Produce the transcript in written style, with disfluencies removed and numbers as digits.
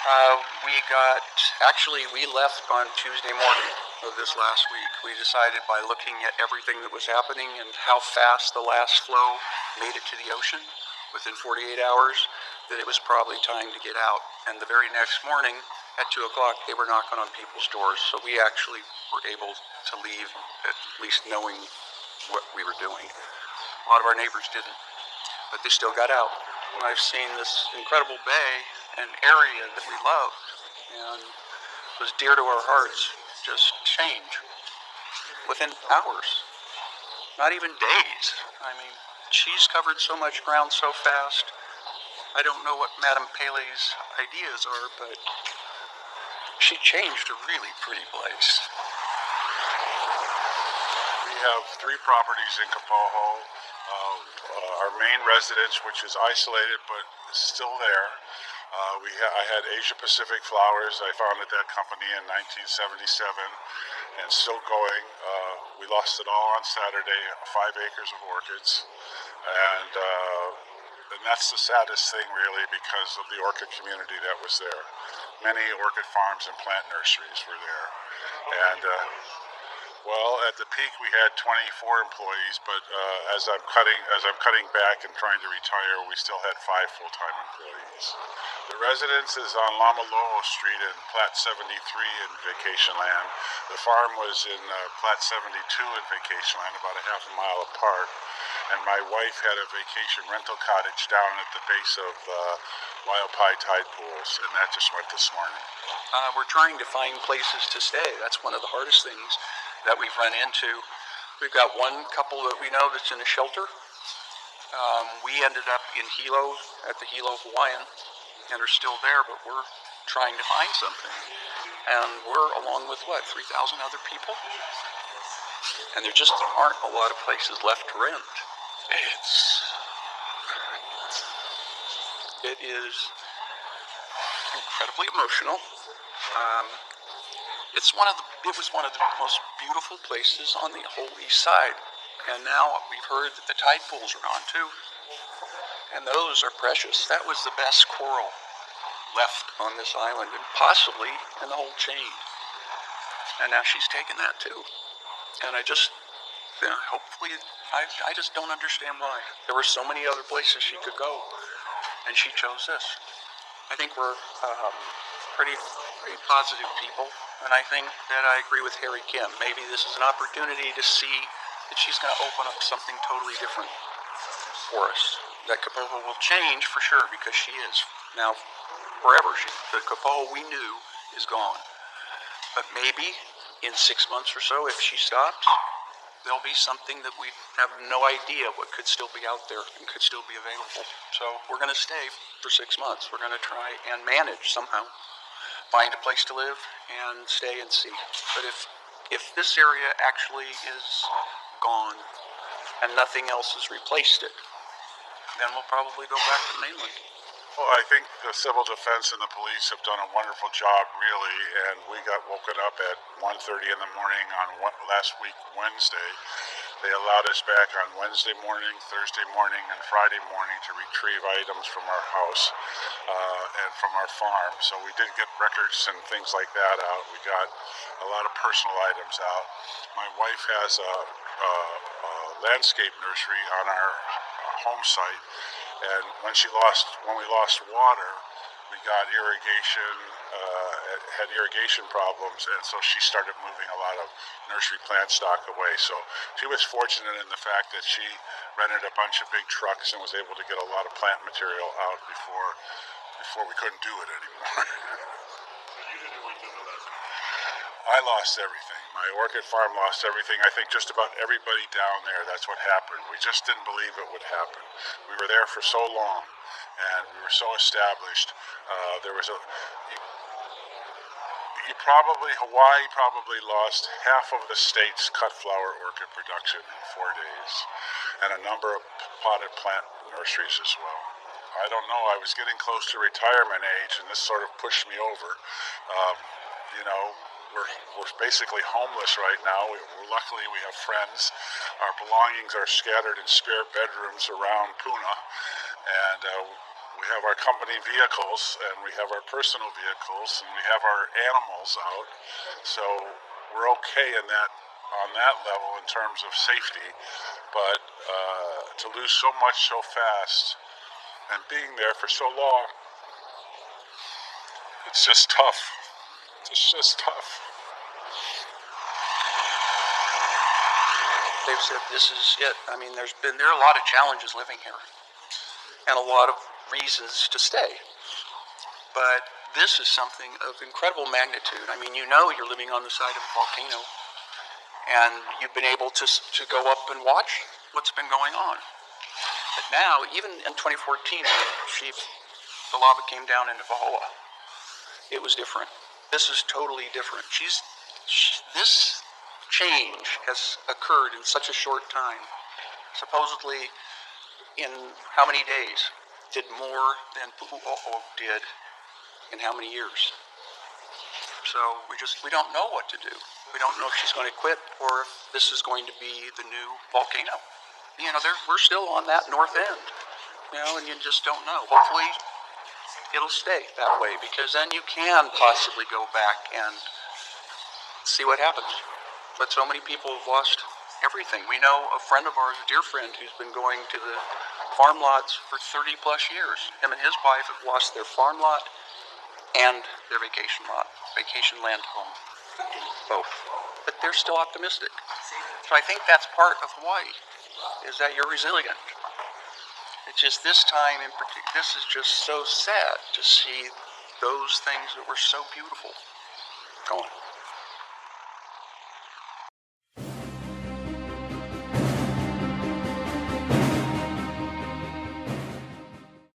We left on Tuesday morning of this last week. We decided by looking at everything that was happening and how fast the last flow made it to the ocean within 48 hours that it was probably time to get out. And the very next morning at 2 o'clock, they were knocking on people's doors. So we actually were able to leave at least knowing what we were doing. A lot of our neighbors didn't, but they still got out. And I've seen this incredible bay, an area that we loved and was dear to our hearts, just change within hours, not even days. I mean, she's covered so much ground so fast. I don't know what Madame Pele's ideas are, but she changed a really pretty place. We have 3 properties in Kapoho. Our main residence, which is isolated but still there. I had Asia Pacific Flowers. I founded that company in 1977 and still going. We lost it all on Saturday, 5 acres of orchids. And that's the saddest thing, really, because of the orchid community that was there. Many orchid farms and plant nurseries were there. And well, at the peak we had 24 employees, but as I'm cutting back and trying to retire, we still had 5 full-time employees. The residence is on Lamalolo Street in Plat 73 in Vacation Land. The farm was in Plat 72 in Vacation Land, about a half a mile apart. And my wife had a vacation rental cottage down at the base of Wild Pie Tide Pools, and that just went this morning. We're trying to find places to stay. That's one of the hardest things that we've run into. We've got one couple that we know that's in a shelter. We ended up in Hilo at the Hilo Hawaiian and are still there, but we're trying to find something. And we're along with 3,000 other people? And there just aren't a lot of places left to rent. It is incredibly emotional. It was one of the most beautiful places on the whole east side. And now we've heard that the tide pools are gone too. And those are precious. That was the best coral left on this island and possibly in the whole chain. And now she's taken that too. And I just don't understand why. There were so many other places she could go, and she chose this. I think we're pretty positive people, and I think that I agree with Harry Kim. Maybe this is an opportunity to see that she's going to open up something totally different for us. That Kapoho will change for sure, because she is. Now, forever, the Kapoho we knew is gone. But maybe in 6 months or so, if she stops, there'll be something that we have no idea what could still be out there and could still be available. So we're going to stay for 6 months. We're going to try and manage somehow, find a place to live and stay and see. But if this area actually is gone and nothing else has replaced it, then we'll probably go back to the mainland. Well, I think the civil defense and the police have done a wonderful job, really, and we got woken up at 1:30 in the morning on last week, Wednesday. They allowed us back on Wednesday morning, Thursday morning, and Friday morning to retrieve items from our house and from our farm. So we did get records and things like that out. We got a lot of personal items out. My wife has a landscape nursery on our home site. And when we lost water, we got had irrigation problems, and so she started moving a lot of nursery plant stock away. So she was fortunate in the fact that she rented a bunch of big trucks and was able to get a lot of plant material out before we couldn't do it anymore. I lost everything. My orchid farm lost everything. I think just about everybody down there, that's what happened. We just didn't believe it would happen. We were there for so long, and we were so established. Hawaii probably lost half of the state's cut flower orchid production in 4 days, and a number of potted plant nurseries as well. I don't know, I was getting close to retirement age, and this sort of pushed me over. We're basically homeless right now. Luckily, we have friends. Our belongings are scattered in spare bedrooms around Puna, and we have our company vehicles, and we have our personal vehicles, and we have our animals out. So we're okay in that, on that level in terms of safety. But to lose so much so fast and being there for so long, it's just tough. It's just tough. They've said this is it. I mean, there are a lot of challenges living here, and a lot of reasons to stay. But this is something of incredible magnitude. I mean, you know you're living on the side of a volcano, and you've been able to go up and watch what's been going on. But now, even in 2014, when the lava came down into Kapoho, it was different. This is totally different. This change has occurred in such a short time. Supposedly, in how many days? Did more than Kapoho did in how many years? So we don't know what to do. We don't know if she's going to quit or if this is going to be the new volcano. You know, we're still on that north end, you know, and you just don't know. Hopefully it'll stay that way, because then you can possibly go back and see what happens. But so many people have lost everything. We know a friend of ours, a dear friend, who's been going to the farm lots for 30 plus years. Him and his wife have lost their farm lot and their vacation land home, both. But they're still optimistic. So I think that's part of Hawaii, is that you're resilient. It's just this time in particular, this is just so sad to see those things that were so beautiful going.